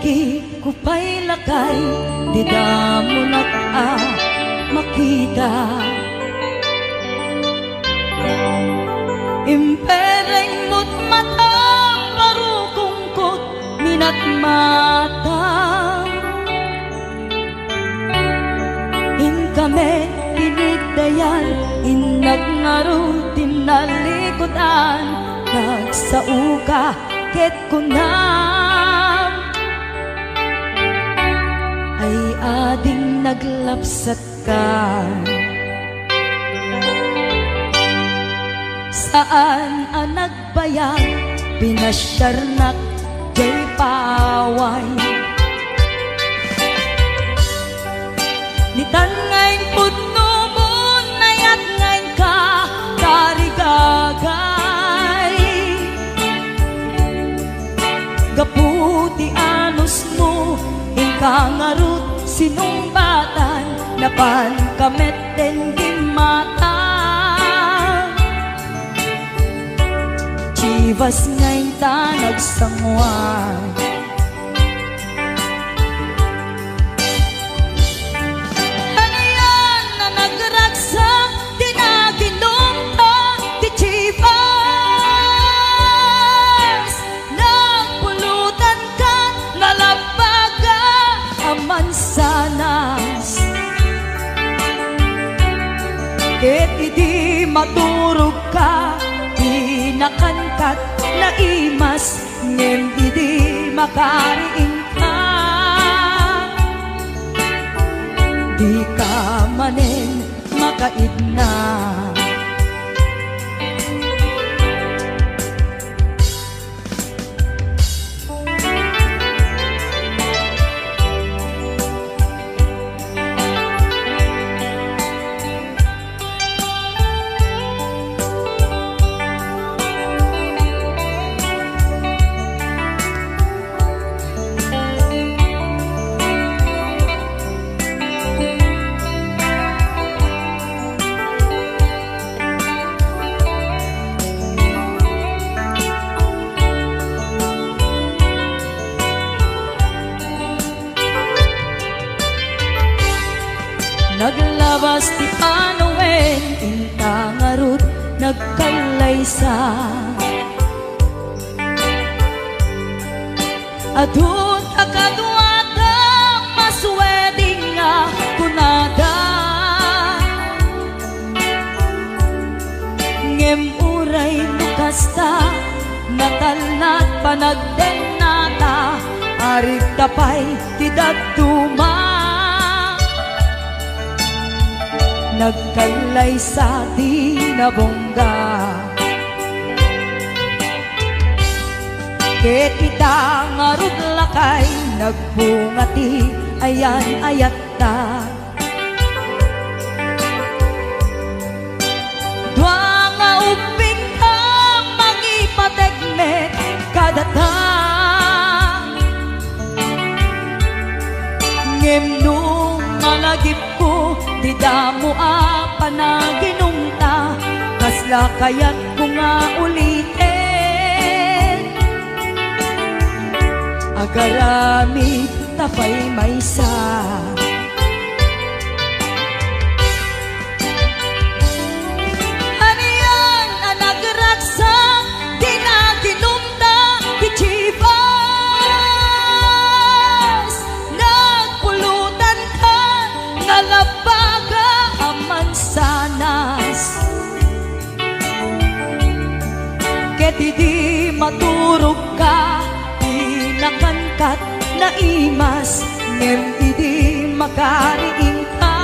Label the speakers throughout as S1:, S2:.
S1: Di ko pa'y lakay, di da mo makita. Impereng mo't mata, parukungkot minat mata. In kami pinigdayan, inag ngaro tinalikodan, nagsauka ket kunam. Ay ading naglapsat ka, saan ang nagbayag, pinasyarnak jay paway. Nitan ngayon puno mo, nayat ngayon ka, tarigagay. Gaputi anos mo, inkangarut sinumbatan, napan kamet den gimata. Chivas ngayon ta nagsangwan, ano yan na nagragsak, di naginom ta, di Chivas. Nagpulutan ka, nalabaga ang mansanas, ket idi maturog ka, nakankat na imas, ngem idi makariing ka. Di ka manen makaidna, naglabas ti Panoen, intangarut nagkalaysa. Adun akadwata masweding nga kunada, ngem uray lukasta, natalnat panagdenata, arit tapay ti daduma. Nagkalay sa di nabongga, ket kita ngarud lakay, nagbungati ayan ayatta. Dua nga uping ka, mangipategmet kadata, ngem nung malagip ko, di damo panaginumta, kasla kaya't ko nga ulitin. Agarami tapay maysa, ano yan ang nagragsak, di naginumta, di Chivas. Nagpulutan ka, nalabaga ang mansanas, ket idi maturog ka, di nakankat na imas, ngem idi makariing ka.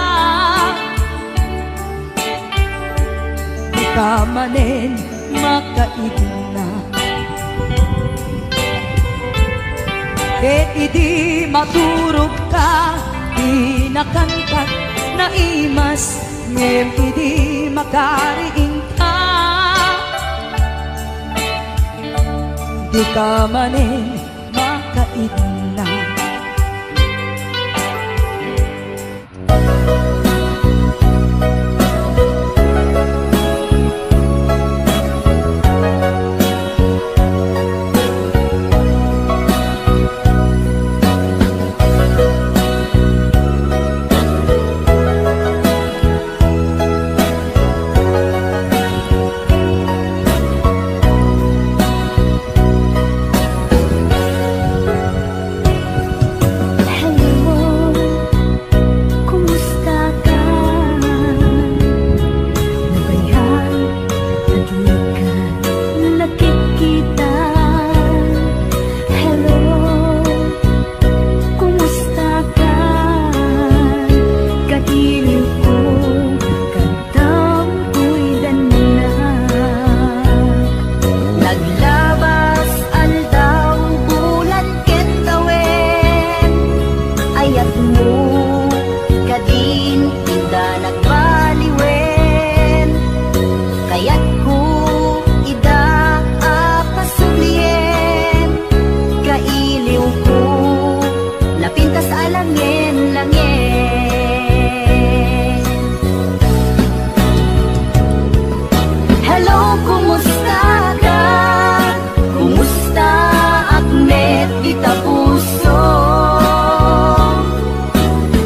S1: Di ka manen makaidna, ket idi maturog ka, di nakankat na imas, ngem idi makariing ka. Di ka manen makaidna.
S2: kayat mo kadin ida nagbaliwen, kayat ko ida apasulian, kailiw ko lapintas alangin-langin. Hello, kumusta ka? Kumusta aknet kita puso?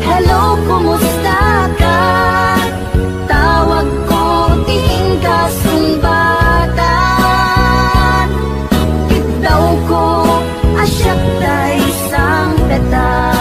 S2: Hello, kumusta ka? Tawag ko ting kasumbatan. Tigdaw ko asyak day sang petang.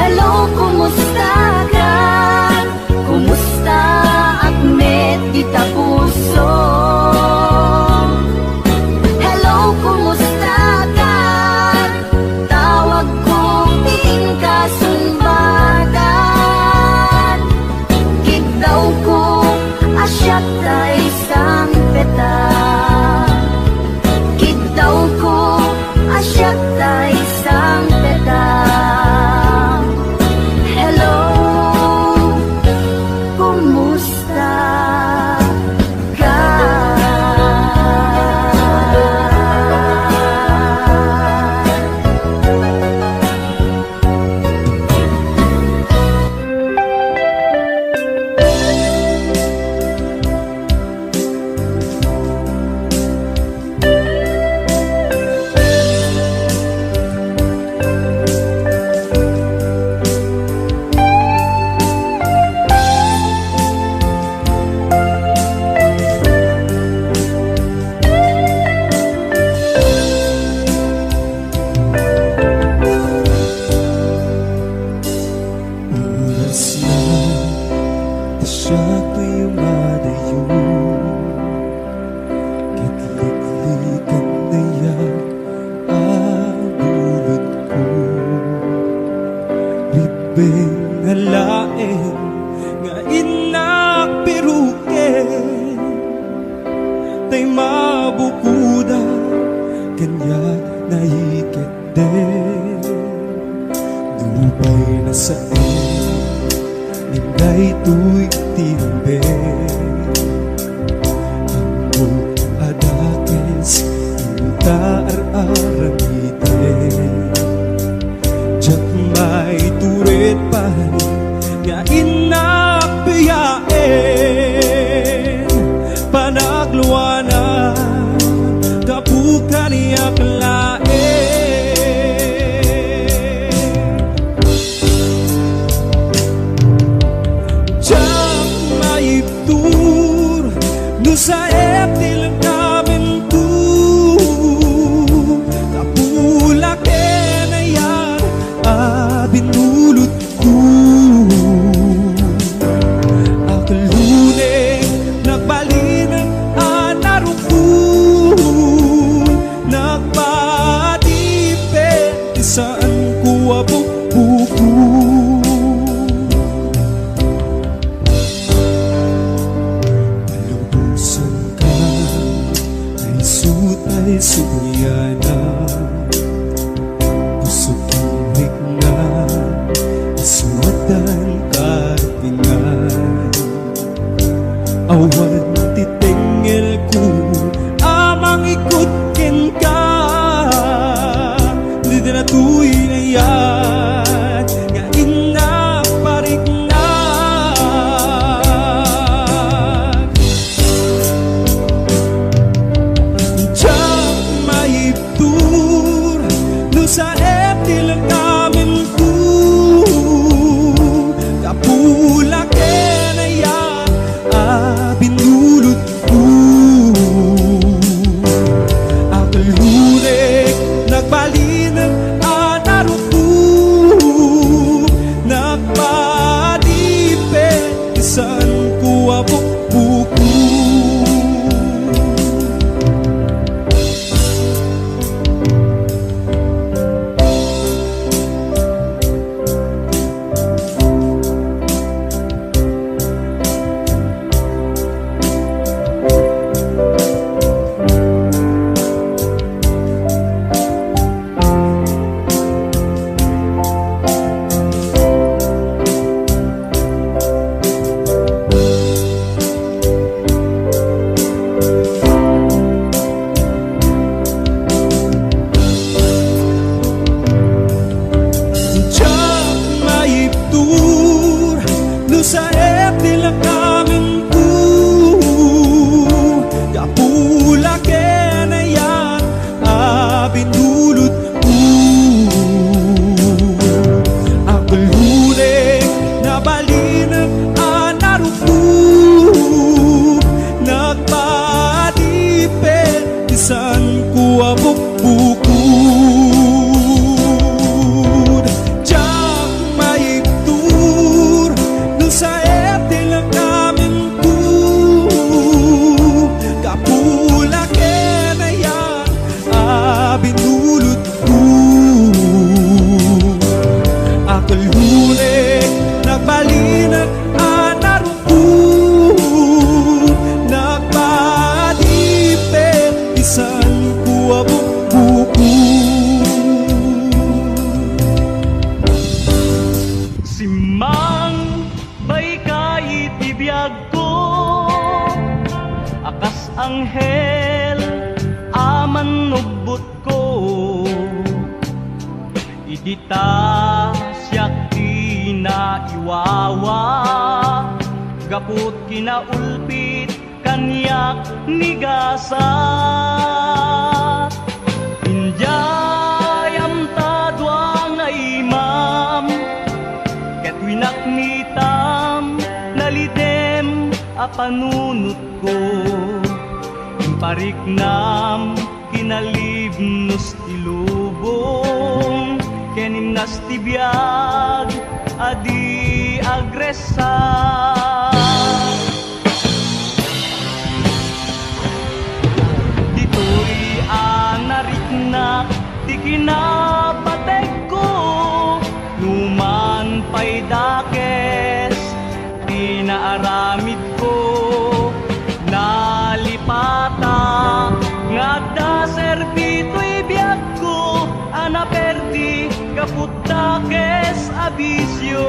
S2: Hello, kumusta ka? Kumusta aknet kita puso? Hello, kumusta ka? Tawag ko ting kasumbatan. Kigdaw ko asyak tay sang petang. Kigdaw ko asyak tay sang petang. Hello, kumusta ka?
S3: Halain nga inakpiruken tay mabukuda kanya naiket din dubay na sa ninday tuy timbe ang adakes inta ar-aramite jak may turet pa nga inapiyain panagluwana kapuka niya klain jak may tur no sa etil namin tur sugayana Pusok himik na isuwatan karpingan Awan titengel ko amang ikutkin ka Di na tuwi na yan nga inaparik na Diyan maiptur no sa eptil kamin ko Kapula na yan binulot ko Akalurek nagbalinang anaro ko Nagpadipet isan ko abok buko sa eptil kamin ko Kapula na yan binulot ko Akalurek na balinang anaro ko Nagpadipet isan ko abok buko sa eptil kamin ko Kapula na yan binulot ko Akalurek nagbalinang anaro ko Nagpadipet isan ko abok buko
S4: Simang bay kahit ibiyag ko Akas anghel aman nugbot ko Idita siyak kinaiwawa Gaput kinaulpit kanyak nigasa Injayam tadwa nga imam Ketwinak nitam nalidem apanunot ko Imparik nam kinalibnos tilubong Kenim nas tibiyag adi agresa Dito'y anariknak di kinapateg ko Numan pa'y dakes, tinaaramid ko Nalipata, ngada serbito'y biyag ko Anaperdi, kaput dakes, abisyo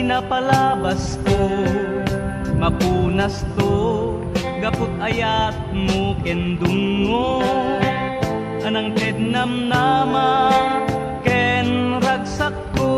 S4: pinapalabas ko, mapunas to, gaput ayat mo kendungo, anang kednam nama, ken ragsak ko.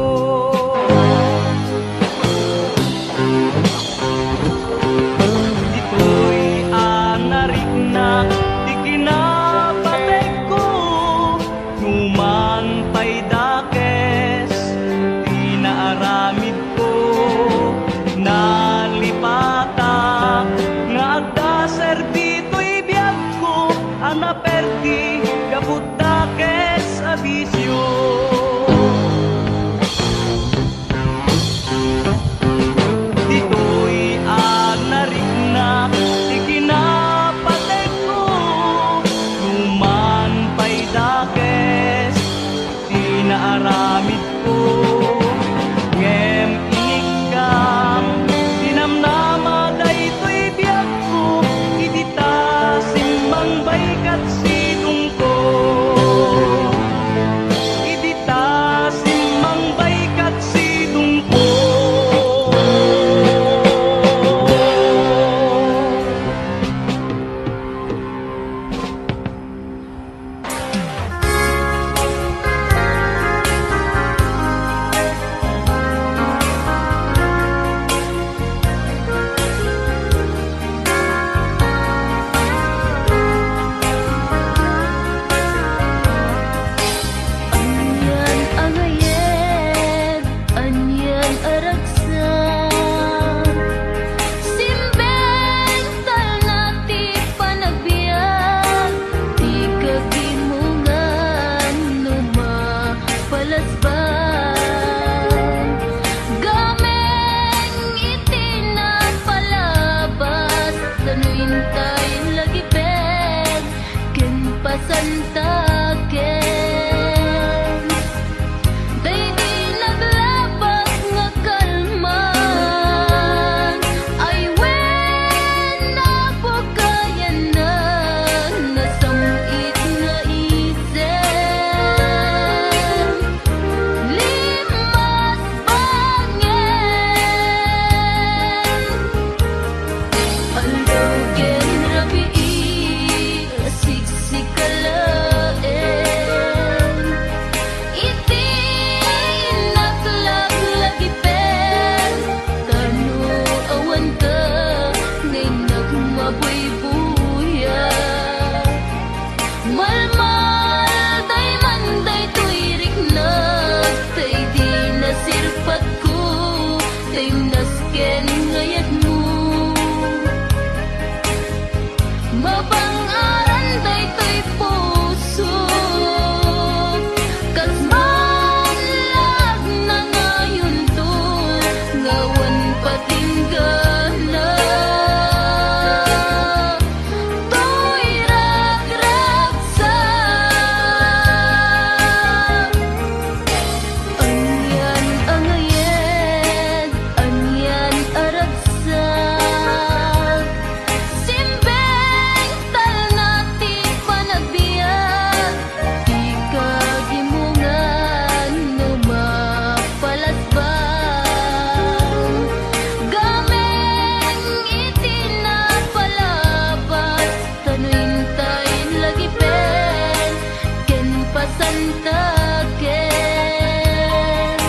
S2: again.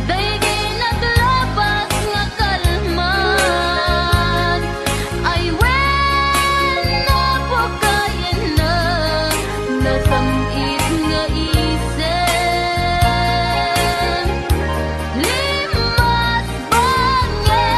S2: Day di naglabas nga kalman, ay when napakayan na nasamit nga isen. Limas bangen.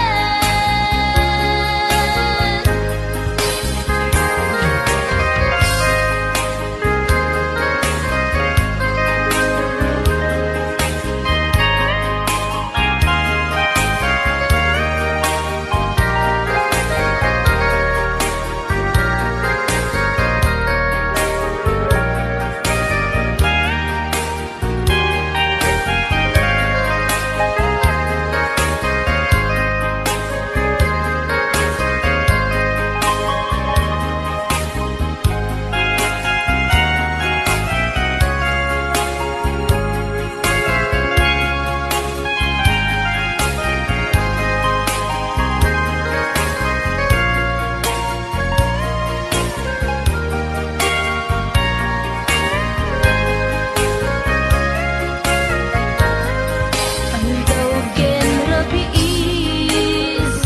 S2: Aldaw ken rabi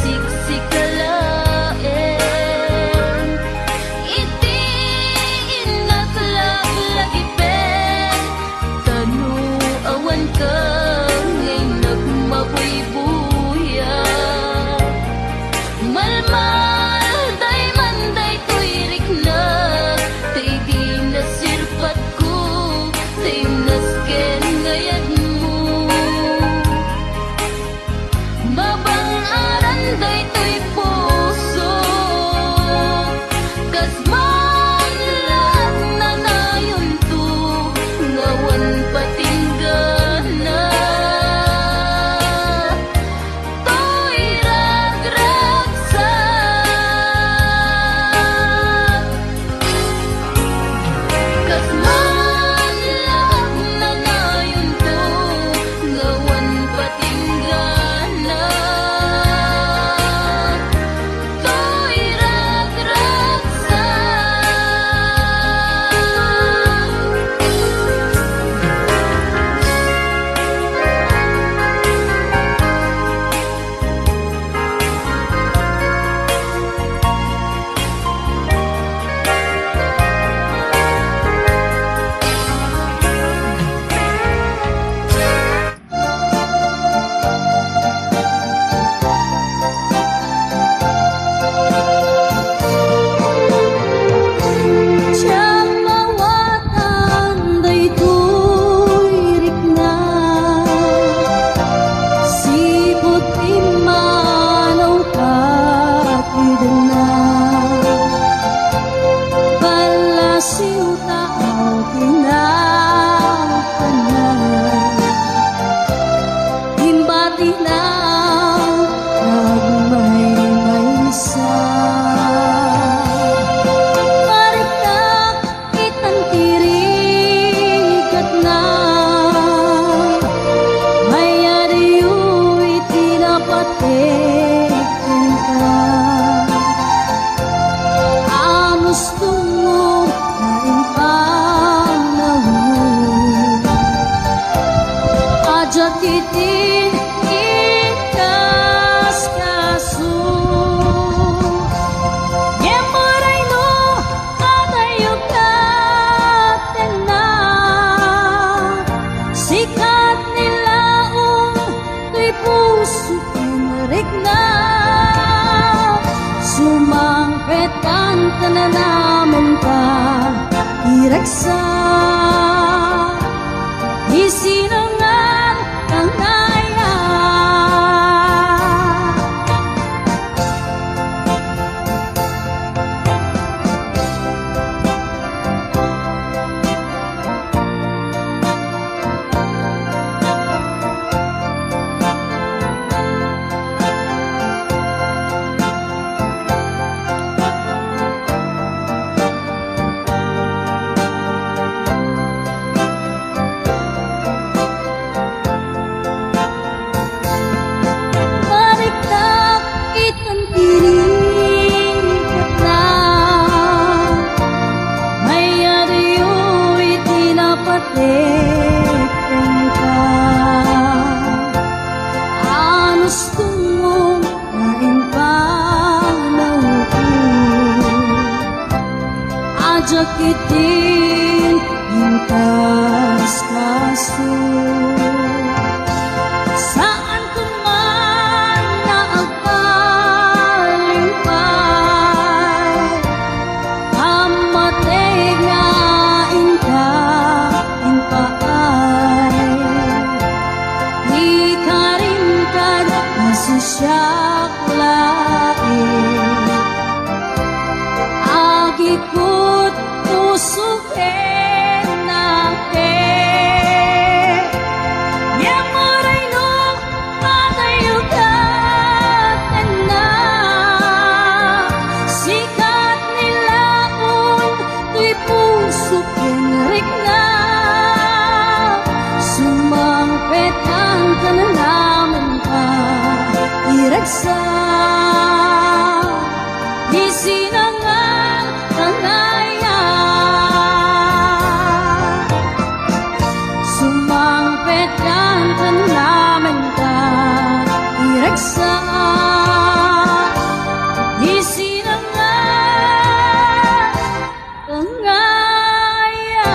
S2: siksik kalaen, iti inaklag lagi pen, tanu awan ka ngay nagmabuybuya. Malmal day manday ko'y riknag, tay di nasirpat ko, tay nasken ngayad mo. Mabang-aran day to'y puso, kas man lahat na nayon to, ngawan patinggana. To'y ragragsak, kas man lahat na nayon to, ngawan patinggana. To'y ragragsak. Siyang mawatan daytoy rikna, sipot imanaw kakidna. Balasiw tao kinakanan, imbatinaw nagmaymaysa. Marikak kitang tirigat na, may ariyo'y tinapatekin ka. Amos tungo na impanahon, adya titin ikas kaso. Yemuray no katayo katen na, sikat nilaong to'y puso kinrik na. Sumangpet kanta na naman ka, ireksa, isinungan kang naya. ka. Anos tungong lain pa naupo, aja kiting hintas kaso. Saan ko man naagpalimpay, amatay nga inka inpaay, ikarimkad nasusyak lain, agikot usukin natin. Yamuray nung matayugan na, sikat nilaon tuy puso kinrik na, sumangpetan ka na naman ka, iragsa isinangang tangaya, sumangpetan ka na naman ka, iragsa isinangang tangaya.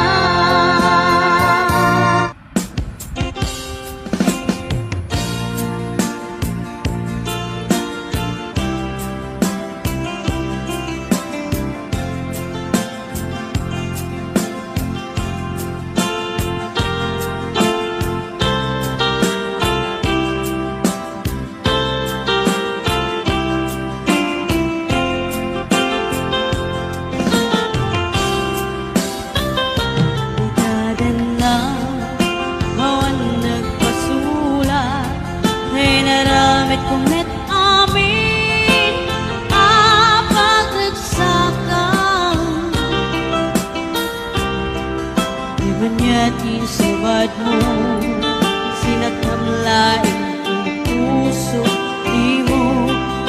S2: Ikadan na mawan nagpasulat, ay naramit kong net amin apagagsakan. Di ba niya't isubad mo, sinatamlain ang puso, di mo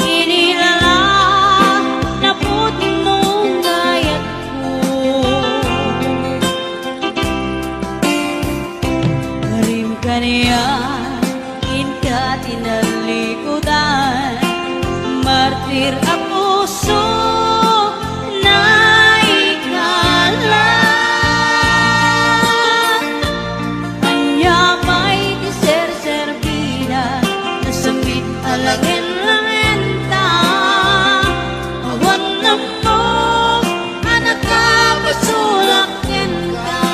S2: inilala, napot mong gayat ko. Karim ka niya, inka tinalikudan, martir ang puso na ikala. Kanya may iser-serbida, nasamit alagin-langenta, awan na mo, anak ka, pasulakin ka.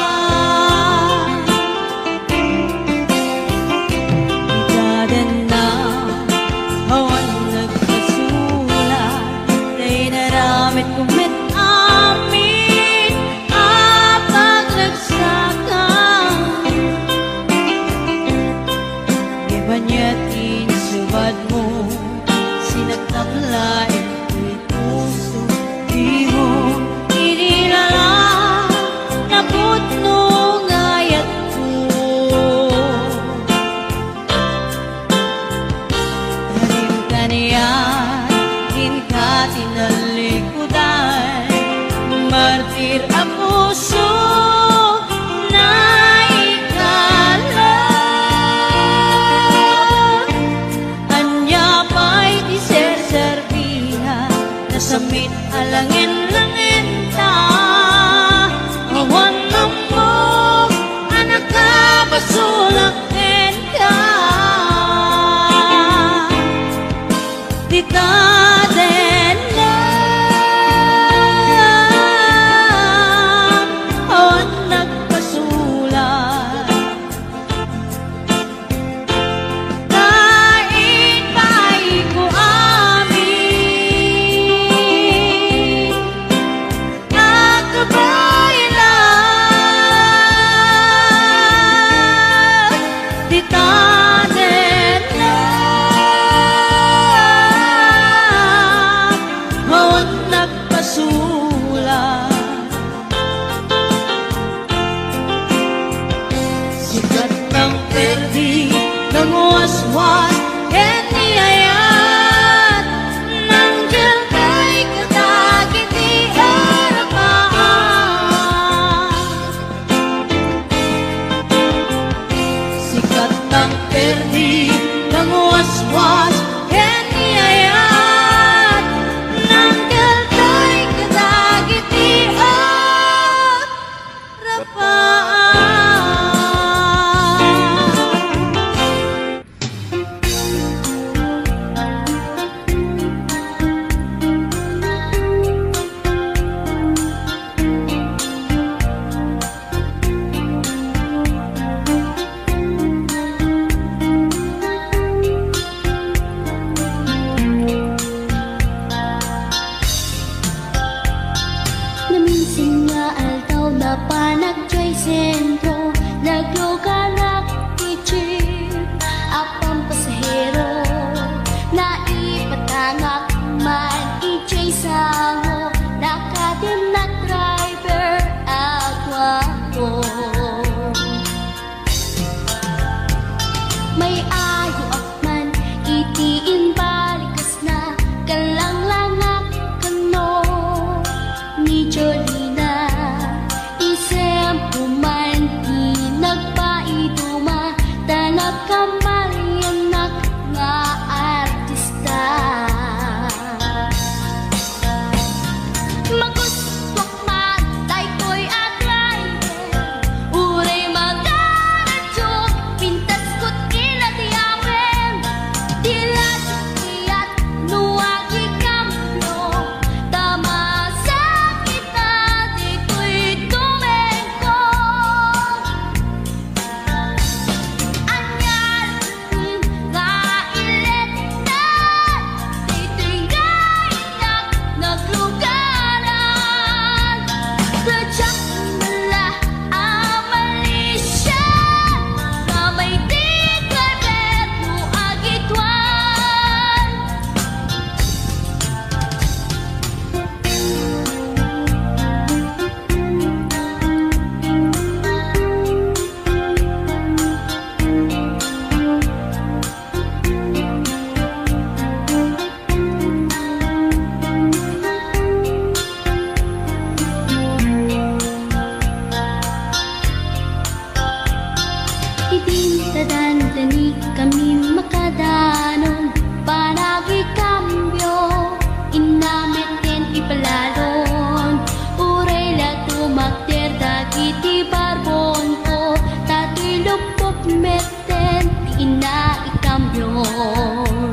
S5: Idintadantani kami makadanon Panagi kambyo Inamiten ipalalon Uray la tumakter Dagiti barbon ko Tato'y lupok meten Di ina ikambyon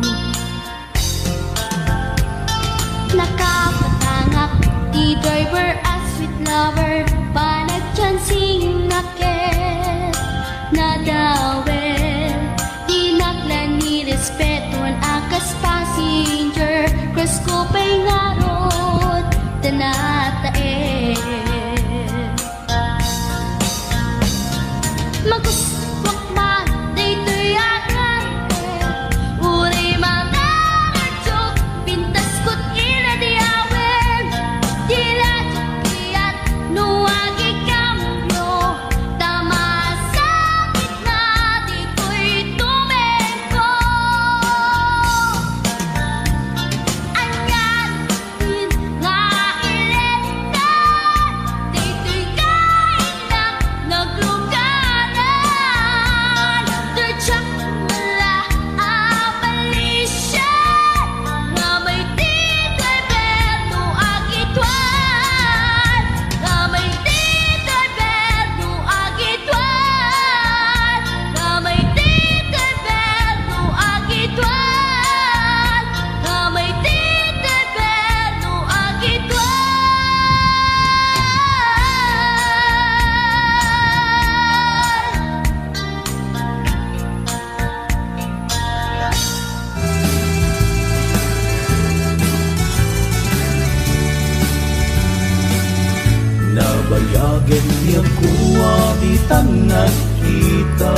S5: Nakapatangak Di driver as sweet lover Panagchansing naket Nadawel Tinaklan ni respeton Akas passenger Cross ko pa'y ngarot Tanatae Maguswak man Dito'y agante Uri mga katsok Pintas ko't ina diawel Tila tiyat Nuwagi kambyo Tama sa gitna Di ko'y tumengko Anyan din nga iletan Dito'y kainak Nagluganan Dirtsak mula abalisyan Nga may tito'y berno agitwan Nga may tito'y berno agitwan Nga may tito'y berno agitwan Nga may tito'y berno agitwan
S3: Nabayagin niya kuwa di tanat kita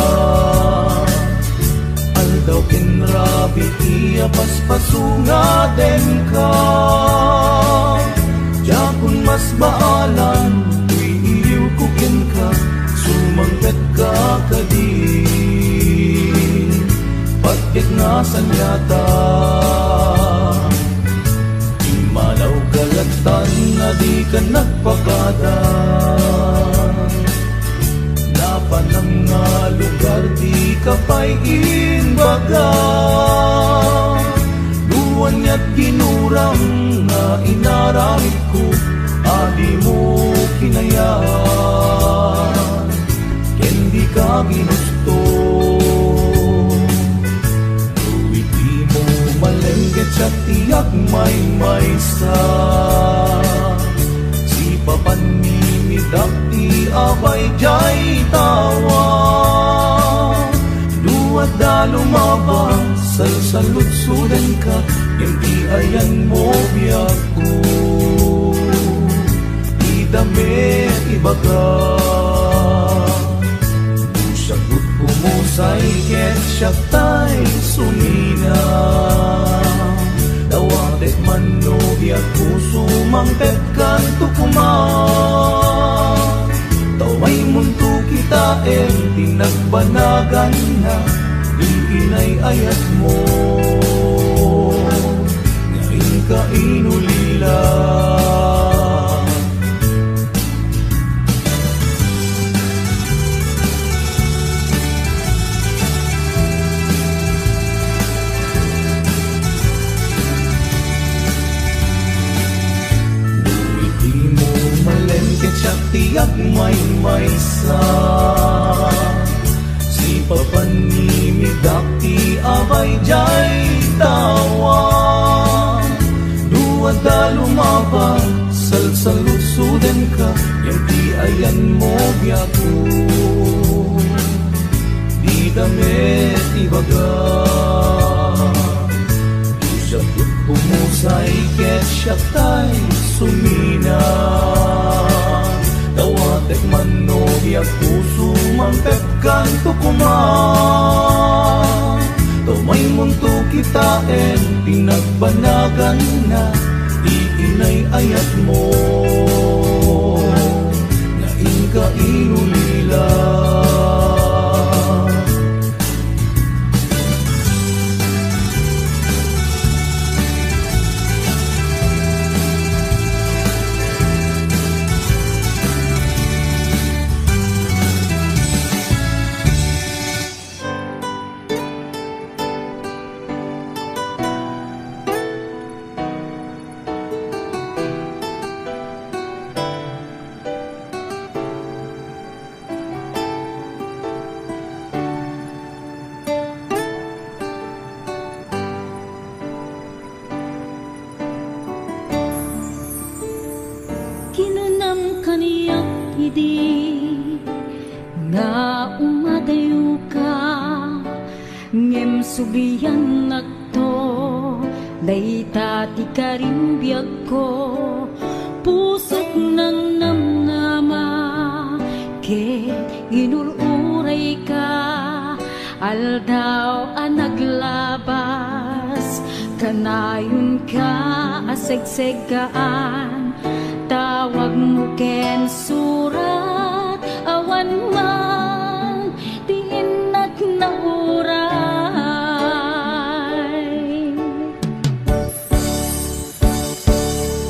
S3: Aldaw kinrabi iya paspasunga den ka Jakun mas baalan Iliw kukin ka Sumangkat ka kadin Pagkit nga sanyata Imalaw kalatan na di ka nagpakada Napanang nga lugar di ka pa'y inbaga Duwan niya't ginurang nga inaramit ko Adi mo kinayaan Kendi ka ginusto Di mo malengket sa tiyak may maysa Si papanimidak ti abay jay tawa Duwat da lumabang salsalutsudan ka Yung di ayan mo biyak ko Di damit ibaga Sagot pumusay ket siya tay sumina Dawatek mano biyak puso mangpet kan tukuman Taway munto kita tinagbanagan na Iinay ayat mo Ngayon ka inulila Tiyak may maysa Si papanimidak ti abay jay tawa Duwa da lumabang salsalusudan ka Yang ti ayan mo biyako Di damit ibaga Isabot pumusay ket siya tay sumina Tawatek mano biyak puso mangpet kan tukuman Tumay munto kita pinagbanagan na Iinay ayat mo Ngayon ka inulila
S1: subliyan nakto dayta ti karimbiyag ko pusok ng namnama ket inuluray ka aldaw a naglabas kanayon ka asegseggaan tawag mo ken surat awan man di inak na uray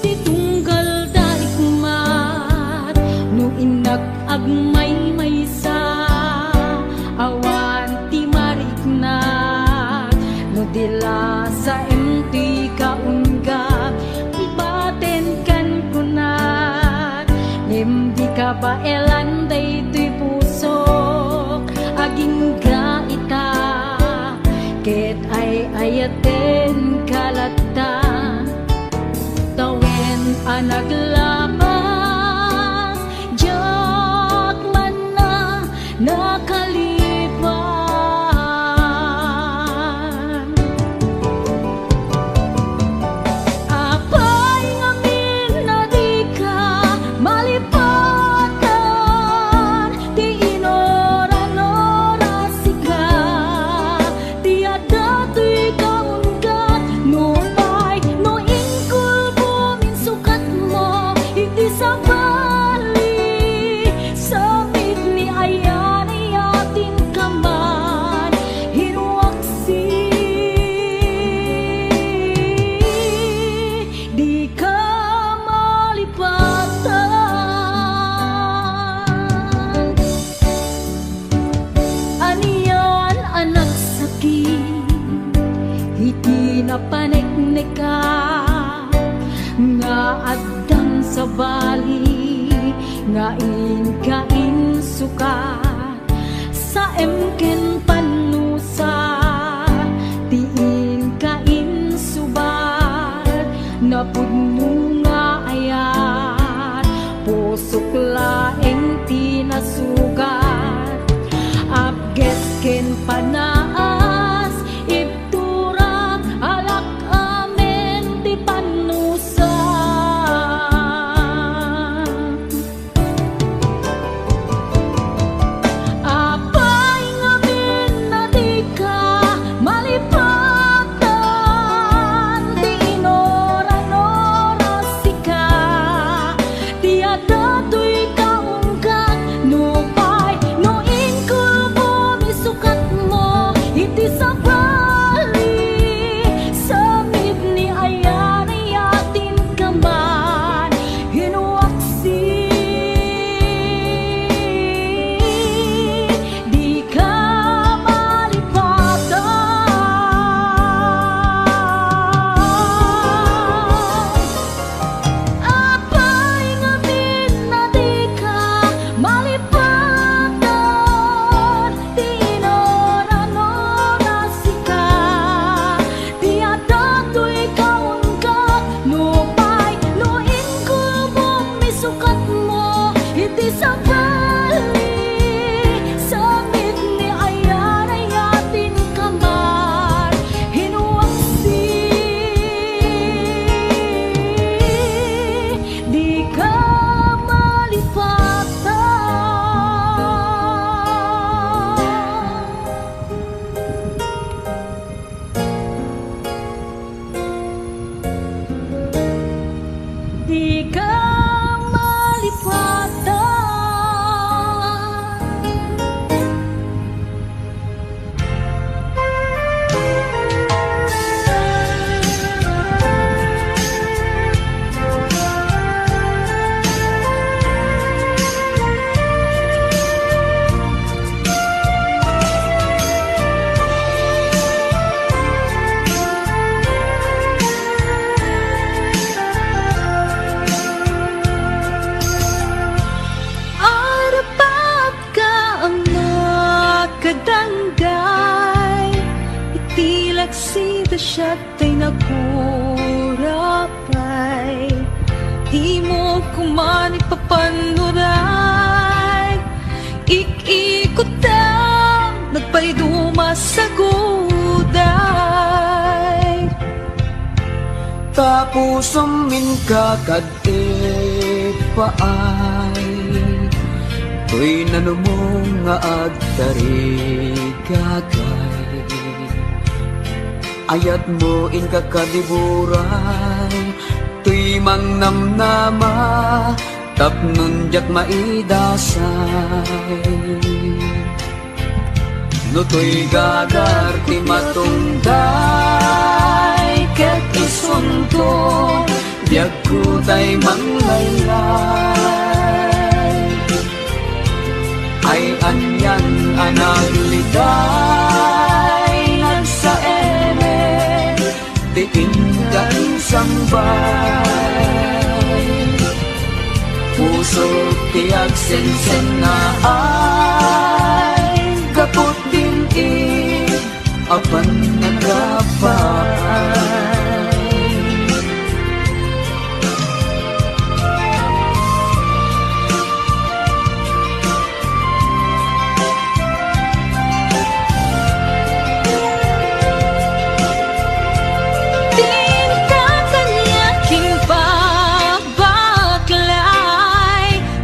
S1: di tunggal daigmat no inak agmay maysa awan ti mariknat no dila sa emti kaunggap ibaten kan kunat nimdi ka ba elanday tuy pusok aging gaita ket ay ayaten kalata tawen anaglapas jak man na nakalipan apay ngamin na di ka malipatan di inoran-oras ka di adato'y kaunggat no pay no ingkul bumin sukat mo hindi sa bali samit ni ayan ay atin kaman hinuaksi di ka malipatan aniyan anak sakit iti napaneknek ka nga addang sa bali nga inkain sukat sa emken panusa tiin kain subat na pudno nga ayat pusok laeng tinasugat abges ken panaas ibturang alak amen ti panusa apay ngamin na di ka malipatan di inoran-oras ka di adato'y kaunggat no pay no ingkul bumisukat mo iti sa bali samit ni ayan ay atin kaman hinuaksi di ka malipatan apay ngamin na di ka malipatan di inoran-oras ka di adato'y kaunggat no pay no ingkul bumisukat mo iti sa bali samit ni ayan ay atin kaman hinuaksi di ka malipatan di ka malipatan arapat ka ang nakadanggay itilaksida siya tay nakurapay di mo kuman day.
S3: Tapos amin kakadte paay, to'y nanumong nga agtari kagay. Ayat mo in kakadiburay, to'y mangnamnama, tapnon jak maidasay. No to'y gagar ti matungday, ket isunto, biag ko tay manglaylay. Ay anyan analiday, nagsaeme, diin ka sambay. Puso tiag sensen na ay, kapot din apan nagapay.
S1: Din ka kanyaking pabaklay,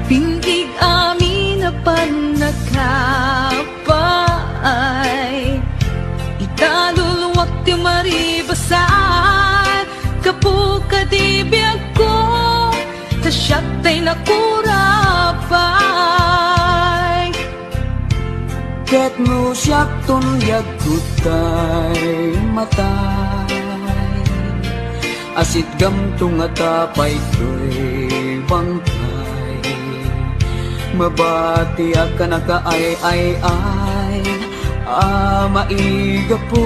S1: pintig amin na panakapay. Italuluwak ti maribasan, kapuka di biyag ko, tasyak tay nakurapay.
S3: Ket mo siyak tunyag kutay matay, asit gamtung at tapay ko'y bangkay. Mabati ka nakaay-ay-ay, maiga po,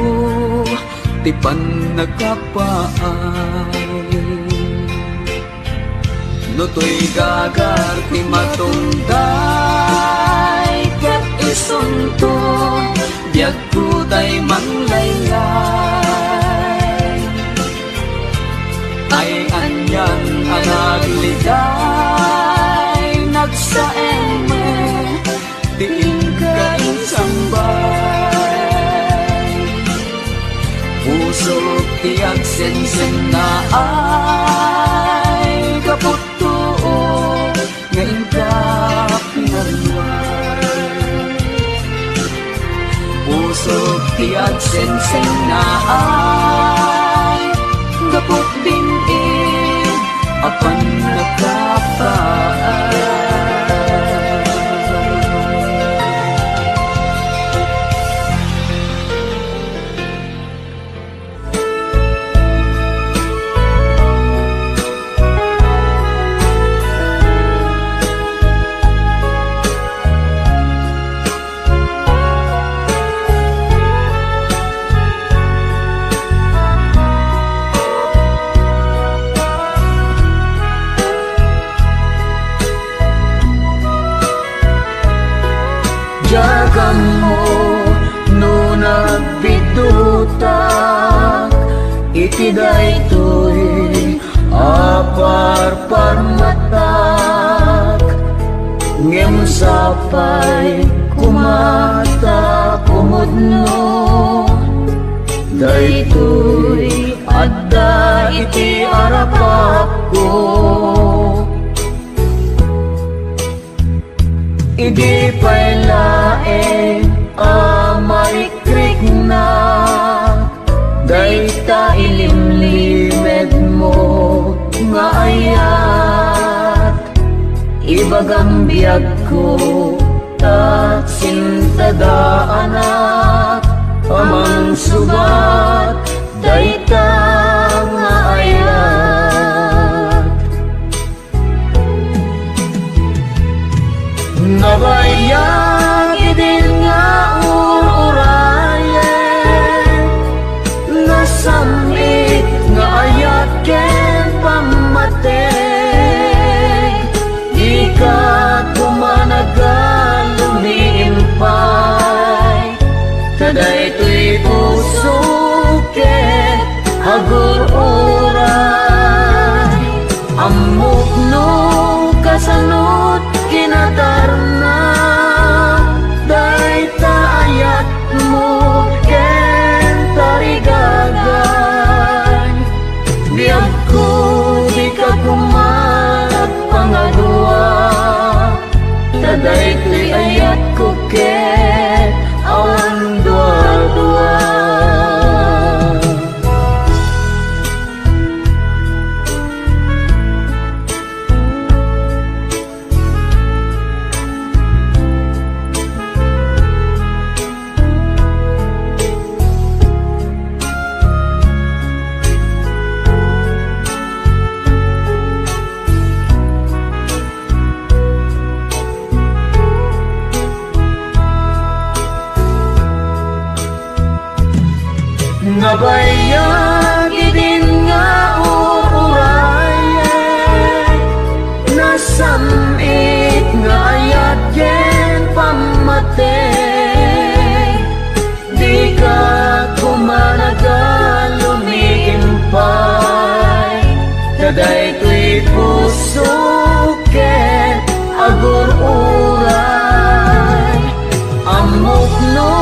S3: tipan nagkapaay. No to'y gagar ti matungday, ket isunto, biag ko tay manglaylay. Ay anyan anagligay, nagsaeme, diin ka insambay. Puso tiag sensen na ay, kaput ngayon ka pinalway. Puso tiyak sensen na ay, gapot din apan nakapay. Jagan mo no nagbidutak, itiday to'y aparparmatak. Ngem sapay kumata kumudno, daytoy adda iti arapak ko. Idi pa'y laeng amarikrik na, dayta ilimlimed mo nga ayat. Ibagang biyag ko tat sintada anak, amang sugat dayta nga ayat. Nabayag idin nga ururayen, nasamit nga ayat ken pamatay. Di ka kumanagal lumiimpay, taday to'y puso ket hagururay. Amok no kasanot kinatarna, dayta ayat mo ken Nga bayagi din nga uurayan, nasamit nga ayat yen pamatay. Di ka kumanagal lumiimpay, kaday ko'y puso ket agur-uray. Amok no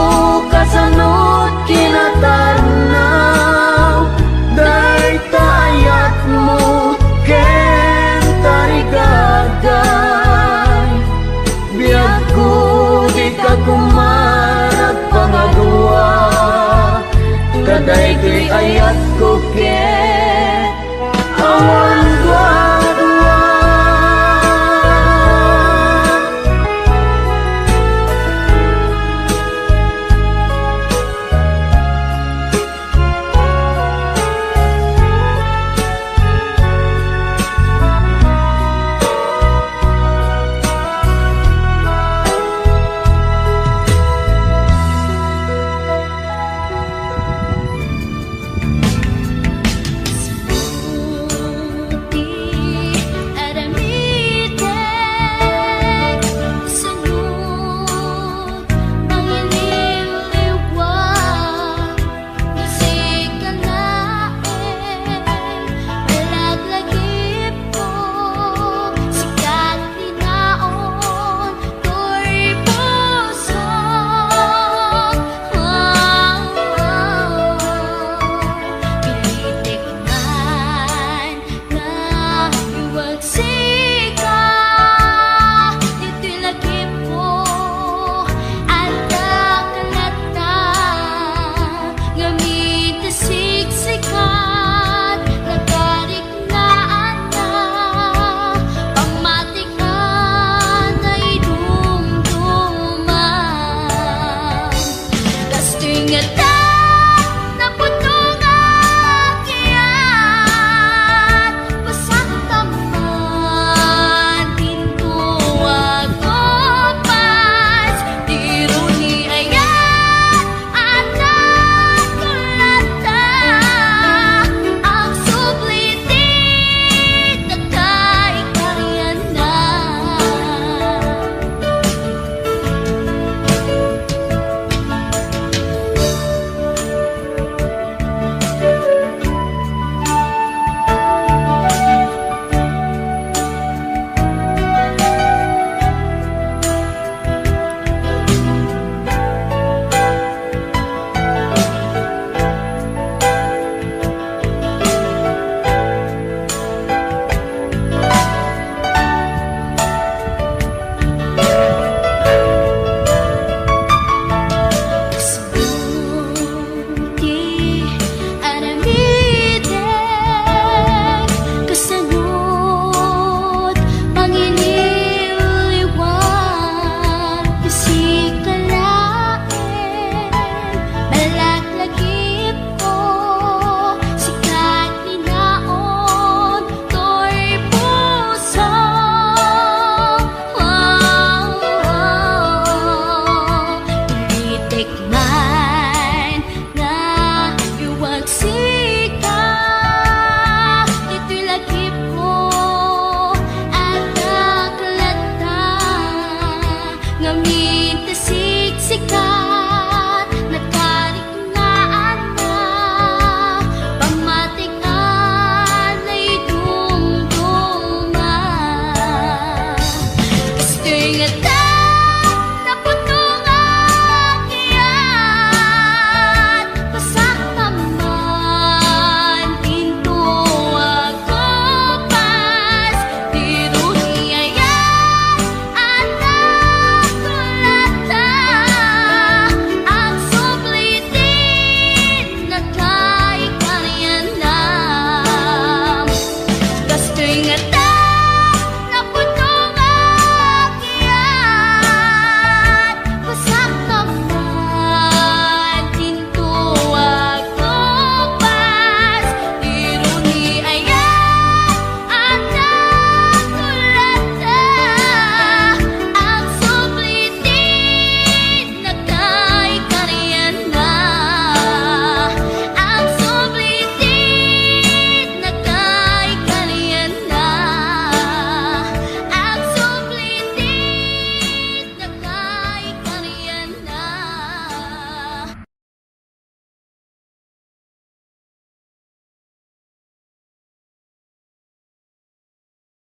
S3: kasanot kinatarnaw, day tayat mo ken tarigagay. Biyag ko di ka kumarag pangadua, kaday ko'y ayat ko ken awan dua-dua.
S5: Ingat